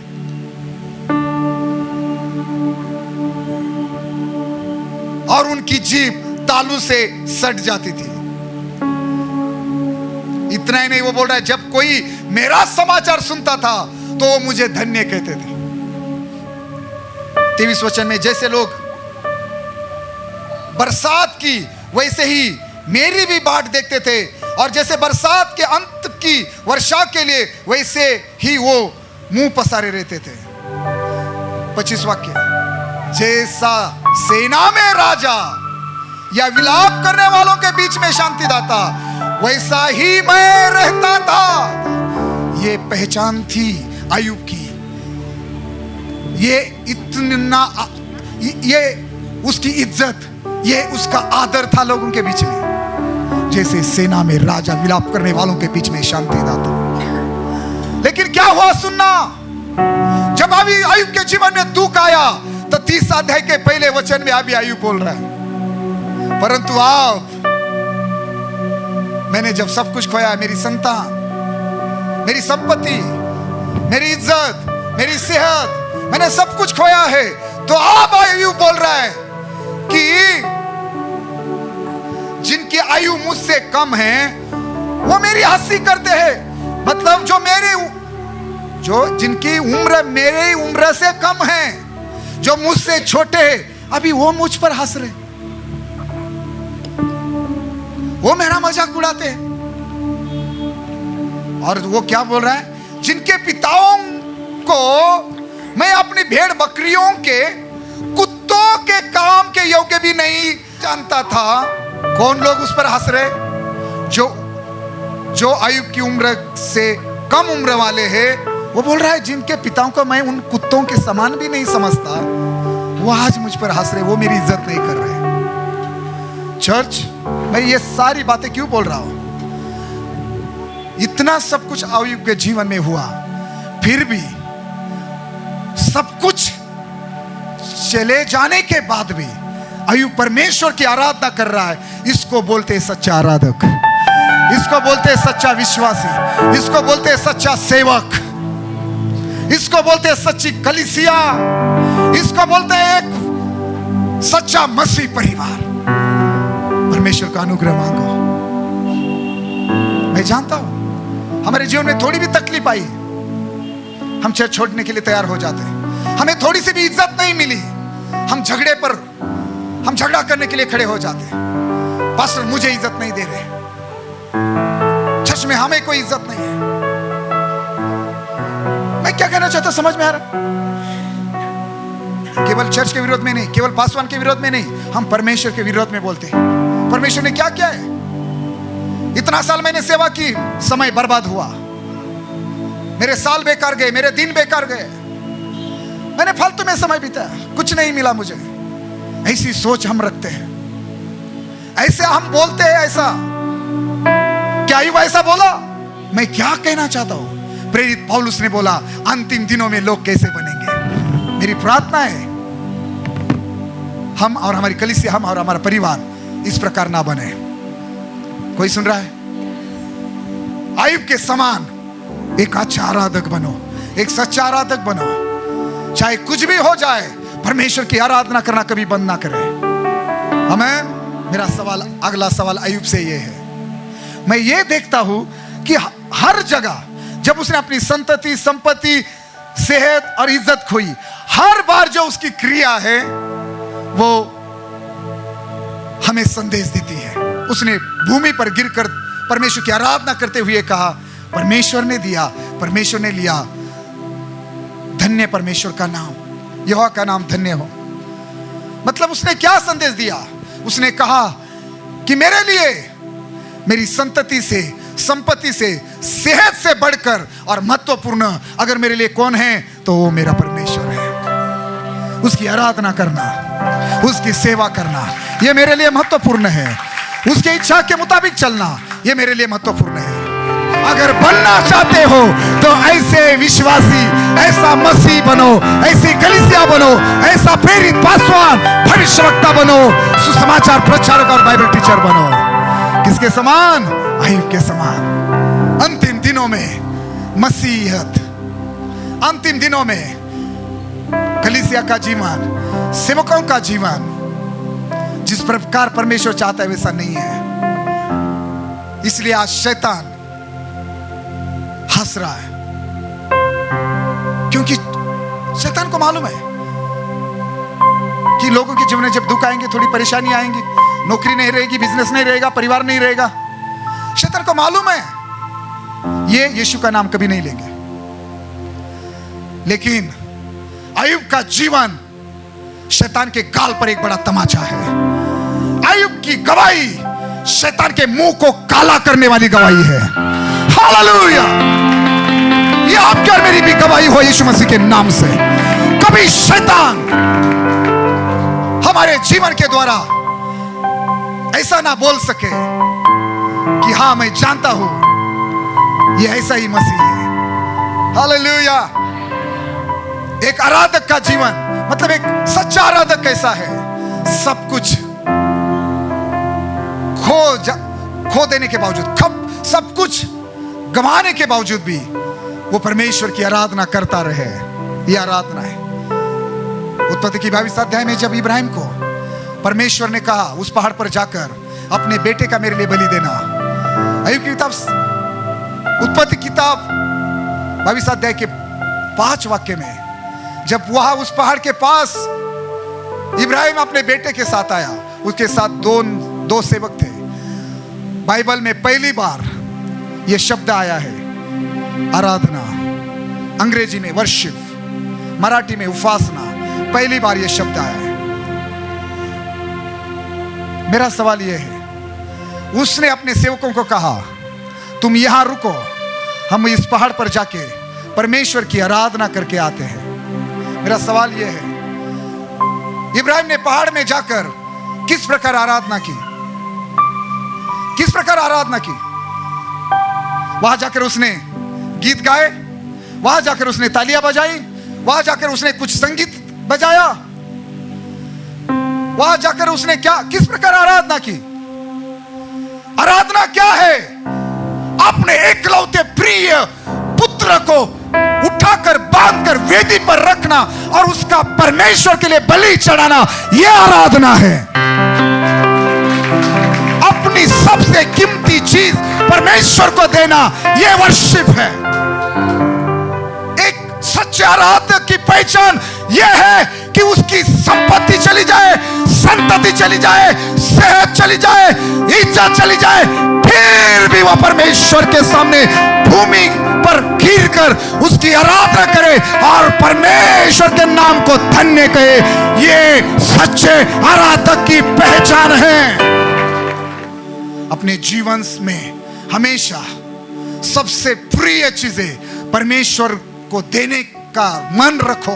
और उनकी जीभ तालू से सट जाती थी। इतना ही नहीं, वो बोल रहा है, जब कोई मेरा समाचार सुनता था तो वो मुझे धन्य कहते थे। 23 वचन में, जैसे लोग बरसात की, वैसे ही मेरी भी बाट देखते थे, और जैसे बरसात के अंत की वर्षा के लिए, वैसे ही वो मुंह पसारे रहते थे। 25 वाक्य, जैसा सेना में राजा या विलाप करने वालों के बीच में शांति दाता, वैसा ही मैं रहता था। ये पहचान थी अय्यूब की, ये इतना, ये उसकी इज्जत, ये उसका आदर था लोगों के बीच में। जैसे सेना में राजा विलाप करने वालों के बीच में शांति दाता। लेकिन क्या हुआ सुनना, जब अभी अय्यूब के जीवन में दुख आया तो 30 अध्याय के पहले वचन में अभी अय्यूब बोल रहा है, परंतु आप, मैंने जब सब कुछ खोया, मेरी संतान, मेरी संपत्ति, मेरी इज्जत, मेरी सेहत, मैंने सब कुछ खोया है, तो आप अय्यूब बोल रहा है कि जिनकी आयु मुझसे कम है वो मेरी हंसी करते हैं। मतलब जो जिनकी उम्र मेरी उम्र से कम है, जो मुझसे छोटे हैं, अभी वो मुझ पर हंस रहे, वो मेरा मजाक उड़ाते हैं। और वो क्या बोल रहा है, जिनके पिताओं को मैं अपनी भेड़ बकरियों के, कुत्तों के काम के योग्य भी नहीं जानता था। कौन लोग उस पर हंस रहे? जो अय्यूब की उम्र से कम उम्र वाले हैं। वो बोल रहा है जिनके पिताओं को मैं उन कुत्तों के समान भी नहीं समझता, वो आज मुझ पर हंस रहे, वो मेरी इज्जत नहीं कर रहे। चर्च, मैं ये सारी बातें क्यों बोल रहा हूं? इतना सब कुछ अय्यूब के जीवन में हुआ, फिर भी सब कुछ चले जाने के बाद भी अय्यूब परमेश्वर की आराधना कर रहा है। इसको बोलते हैं सच्चा आराधक, इसको बोलते हैं सच्चा विश्वासी, इसको बोलते हैं सच्चा सेवक, इसको बोलते हैं सच्ची कलीसिया, इसको बोलते हैं एक सच्चा मसीह परिवार। परमेश्वर का अनुग्रह मांगो। मैं जानता हूं हमारे जीवन में थोड़ी भी तकलीफ आई, हम चर्च छोड़ने के लिए तैयार हो जाते हैं। हमें थोड़ी सी भी इज्जत नहीं मिली, हम झगड़ा करने के लिए खड़े हो जाते हैं। पास्टर मुझे इज्जत नहीं दे रहे, चर्च में हमें कोई इज्जत नहीं है। मैं क्या कहना चाहता, समझ में आ रहा? केवल चर्च के विरोध में नहीं, केवल पासवान के विरोध में नहीं, हम परमेश्वर के विरोध में बोलते हैं। परमेश्वर ने क्या किया है? इतना साल मैंने सेवा की, समय बर्बाद हुआ, मेरे साल बेकार गए, मेरे दिन बेकार गए, मैंने फालतू में समय बिताया, कुछ नहीं मिला मुझे। ऐसी सोच हम रखते हैं, ऐसे हम बोलते हैं। ऐसा क्या अय्यूब ऐसा बोला? मैं क्या कहना चाहता हूं, प्रेरित पौलुस ने बोला अंतिम दिनों में लोग कैसे बनेंगे। मेरी प्रार्थना है हम और हमारी कलीसिया, हम और हमारा परिवार इस प्रकार ना बने। कोई सुन रहा है? अय्यूब के समान एक अच्छा आराधक बनो, एक सच्चा आराधक बनो। चाहे कुछ भी हो जाए, परमेश्वर की आराधना करना कभी बंद ना करें। आमीन। मेरा सवाल, अगला सवाल अय्यूब से ये है, मैं ये देखता हूं कि हर जगह जब उसने अपनी संतति, संपत्ति, सेहत और इज्जत खोई, हर बार जो उसकी क्रिया है वो हमें संदेश देती है। उसने भूमि पर गिरकर परमेश्वर की आराधना करते हुए कहा, परमेश्वर ने दिया, परमेश्वर ने लिया, धन्य परमेश्वर का नाम, यहोवा का नाम धन्य हो। मतलब उसने क्या संदेश दिया? उसने कहा कि मेरे लिए मेरी संतति से, संपत्ति से, सेहत से बढ़कर और महत्वपूर्ण अगर मेरे लिए कौन है तो वो मेरा परमेश्वर है। उसकी आराधना करना, उसकी सेवा करना, ये मेरे लिए महत्वपूर्ण है। उसकी इच्छा के मुताबिक चलना, ये मेरे लिए महत्वपूर्ण है। अगर बनना चाहते हो तो ऐसे विश्वासी, ऐसा मसीह बनो, ऐसी कलीसिया बनो, ऐसा प्रेरित पासवान, भविष्यवक्ता बनो, सुसमाचार प्रचारक और बाइबल टीचर बनो। किसके समान? अय्यूब के समान। अंतिम दिनों में मसीहत, अंतिम दिनों में कलीसिया का जीवन, सेवकों का जीवन जिस प्रकार परमेश्वर चाहता है वैसा नहीं है। इसलिए आज शैतान हंस रहा है, क्योंकि शैतान को मालूम है कि लोगों के जीवन में जब दुख आएंगे, थोड़ी परेशानी आएंगी, नौकरी नहीं रहेगी, बिजनेस नहीं रहेगा, परिवार नहीं रहेगा, शैतान को मालूम है ये यीशु का नाम कभी नहीं लेंगे। लेकिन अय्यूब का जीवन शैतान के गाल पर एक बड़ा तमाचा है। अय्यूब की गवाही शैतान के मुंह को काला करने वाली गवाही है। हालेलुया! ये आपकी और मेरी भी गवाही हो यीशु मसीह के नाम से। कभी शैतान हमारे जीवन के द्वारा ऐसा ना बोल सके कि हाँ, मैं जानता हूं ये ऐसा ही मसीह है। हालेलुया। एक आराधक का जीवन, मतलब एक सच्चा आराधक कैसा है? सब कुछ खो देने के बावजूद, सब कुछ गंवाने के बावजूद भी वो परमेश्वर की आराधना करता रहे। यह आराधना है। उत्पत्ति की 22 अध्याय में जब इब्राहिम को परमेश्वर ने कहा उस पहाड़ पर जाकर अपने बेटे का मेरे लिए बलि देना, अय्यूब की किताब, उत्पत्ति किताब 22 अध्याय के 5 वाक्य में, जब वह उस पहाड़ के पास इब्राहिम अपने बेटे के साथ आया, उसके साथ दो सेवक थे। बाइबल में पहली बार यह शब्द आया है आराधना, अंग्रेजी में वर्शिप, मराठी में उपासना, पहली बार यह शब्द आया है। मेरा सवाल यह है, उसने अपने सेवकों को कहा तुम यहां रुको, हम इस पहाड़ पर जाके परमेश्वर की आराधना करके आते हैं। मेरा सवाल यह है, इब्राहिम ने पहाड़ में जाकर किस प्रकार आराधना की? किस प्रकार आराधना की? वहां जाकर उसने गीत गाए, वहां जाकर उसने तालियां बजाई, वहां जाकर उसने कुछ संगीत बजाया, वहां जाकर उसने क्या, किस प्रकार आराधना की? आराधना क्या है? अपने एकलौते प्रिय पुत्र को उठाकर बांधकर वेदी पर रखना और उसका परमेश्वर के लिए बलि चढ़ाना, यह आराधना है। अपनी सबसे कीमती चीज परमेश्वर को देना, यह वर्शिप है। एक सच्चे आराधक की पहचान यह है कि उसकी संपत्ति चली जाए, संतति चली जाए, सेहत चली जाए, इज्जत चली जाए, फिर भी वह परमेश्वर के सामने भूमि पर गिर कर उसकी आराधना करे और परमेश्वर के नाम को धन्य कहे। ये सच्चे आराधक की पहचान है। अपने जीवन में हमेशा सबसे प्रिय चीजें परमेश्वर को देने का मन रखो।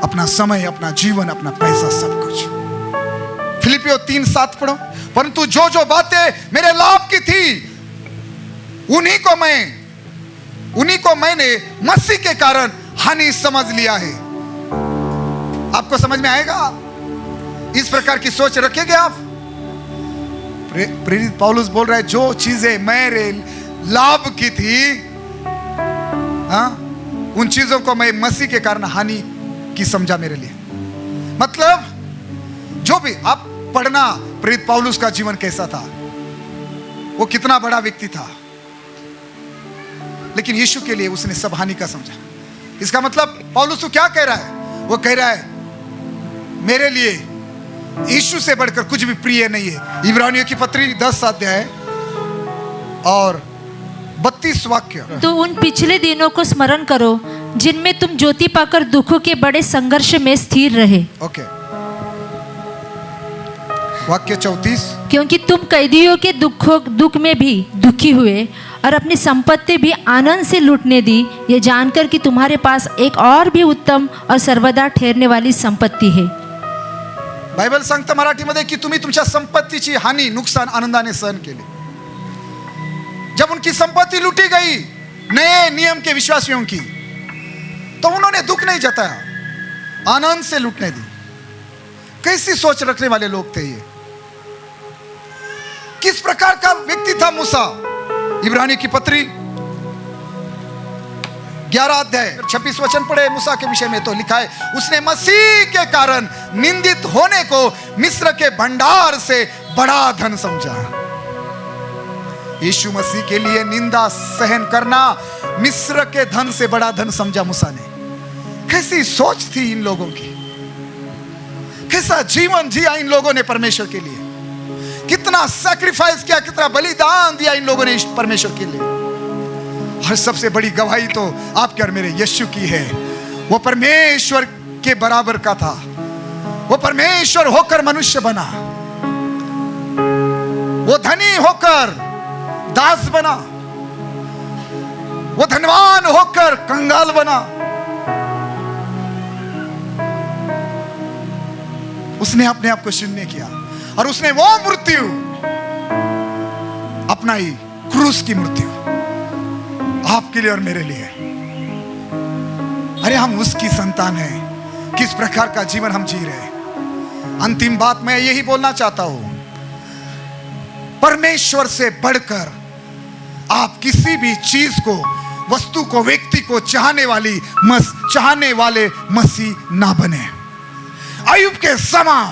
अपना समय, अपना जीवन, अपना पैसा, सब कुछ। फिलिपियों 3:7 पढ़ो। परंतु जो जो बातें मेरे लाभ की थी उन्हीं को मैंने मसीह के कारण हानि समझ लिया है। आपको समझ में आएगा? इस प्रकार की सोच रखेंगे आप? प्रेरित पौलुस बोल रहा है, जो चीजें मेरे लाभ की थी, उन चीजों को मैं मसीह के कारण हानि की समझा मेरे लिए। मतलब जो भी आप पढ़ना, प्रेरित पौलुस का जीवन कैसा था, वो कितना बड़ा व्यक्ति था, लेकिन यीशु के लिए उसने सब हानि का समझा। इसका मतलब पौलुस तो क्या कह रहा है? वो कह रहा है मेरे लिए यीशु से बढ़कर कुछ भी प्रिय नहीं है। इब्रानियों की पत्री 10 अध्याय और 32 वाक्य। तो उन पिछले दिनों को स्मरण करो जिनमें तुम ज्योति पाकर दुखों के बड़े संघर्ष में स्थिर रहे। ओके, वाक्य 34। क्योंकि तुम कैदियों के दुख में भी दुखी हुए और अपनी संपत्ति भी आनंद से लूटने दी, ये जानकर कि तुम्हारे पास एक और भी उत्तम और सर्वदा ठहरने वाली संपत्ति है। बायबल सांगतं मराठीमध्ये की तुम्ही तुमच्या संपत्तीची हानी, नुकसान आनंदाने सहन केले। जब उनकी संपत्ति लूटी गई नए नियम के विश्वासियों की, तो उन्होंने दुख नहीं जताया, आनंद से लूटने दी। कैसी सोच रखने वाले लोग थे ये? किस प्रकार का व्यक्ति था मूसा? इब्रानी की पत्री 11 अध्याय 26 वचन पढ़े मूसा के विषय में, तो लिखा है उसने मसीह के कारण निंदित होने को मिस्र के भंडार से बड़ा धन समझा। यीशु मसीह के लिए निंदा सहन करना मिस्र के धन से बड़ा धन समझा मूसा ने। कैसी सोच थी इन लोगों की? कैसा जीवन जिया इन लोगों ने परमेश्वर के लिए? कितना सैक्रिफाइस किया, कितना बलिदान दिया इन लोगों ने परमेश्वर के लिए। और सबसे बड़ी गवाही तो आपके और मेरे यीशु की है। वो परमेश्वर के बराबर का था, वो परमेश्वर होकर मनुष्य बना, वो धनी होकर दास बना, वो धनवान होकर कंगाल बना। उसने अपने आप को शून्य किया और उसने वो मृत्यु अपना ही क्रूस की मृत्यु आपके लिए और मेरे लिए। अरे हम उसकी संतान हैं, किस प्रकार का जीवन हम जी रहे हैं। अंतिम बात मैं यही बोलना चाहता हूं, परमेश्वर से बढ़कर आप किसी भी चीज को, वस्तु को, व्यक्ति को चाहने वाले मसीह ना बने। अय्यूब के समान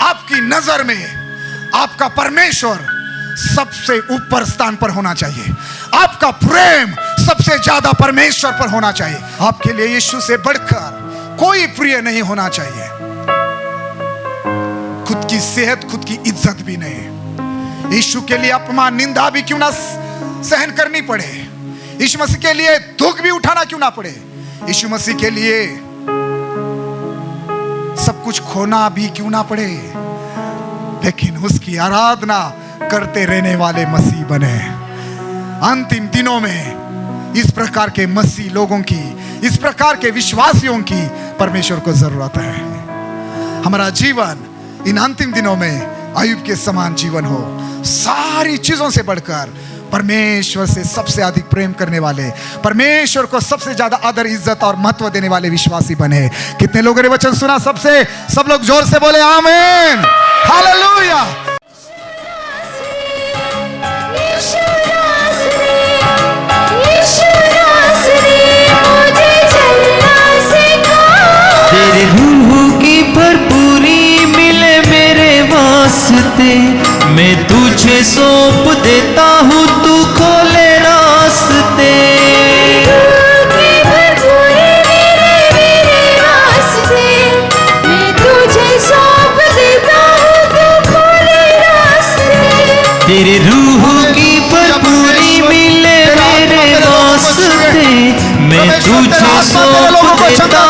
आपकी नजर में आपका परमेश्वर सबसे ऊपर स्थान पर होना चाहिए। आपका प्रेम सबसे ज्यादा परमेश्वर पर होना चाहिए। आपके लिए यीशु से बढ़कर कोई प्रिय नहीं होना चाहिए। खुद की सेहत, खुद की इज्जत भी नहीं। यीशु के लिए अपमान, निंदा भी क्यों ना सहन करनी पड़े, यीशु मसीह के लिए दुख भी उठाना क्यों ना पड़े, यीशु मसीह के लिए सब कुछ खोना भी क्यों ना पड़े, लेकिन उसकी आराधना करते रहने वाले मसीह बने। अंतिम दिनों में इस प्रकार के मसीह लोगों की, इस प्रकार के विश्वासियों की परमेश्वर को जरूरत है। हमारा जीवन इन अंतिम दिनों में अय्यूब के समान जीवन हो। सारी चीजों से बढ़कर परमेश्वर से सबसे अधिक प्रेम करने वाले, परमेश्वर को सबसे ज्यादा आदर, इज्जत और महत्व देने वाले विश्वासी बने। कितने लोगों ने वचन सुना? सब लोग जोर से बोले आमीन, हालेलुया। तेरे रूह की भरपूरी मिले मेरे वास्ते, मैं तुझे सौंप देता हूँ, तू खोले रास्ते। तेरे रूह की भरपूरी मिले मेरे वास्ते, मैं तुझे सौंप देता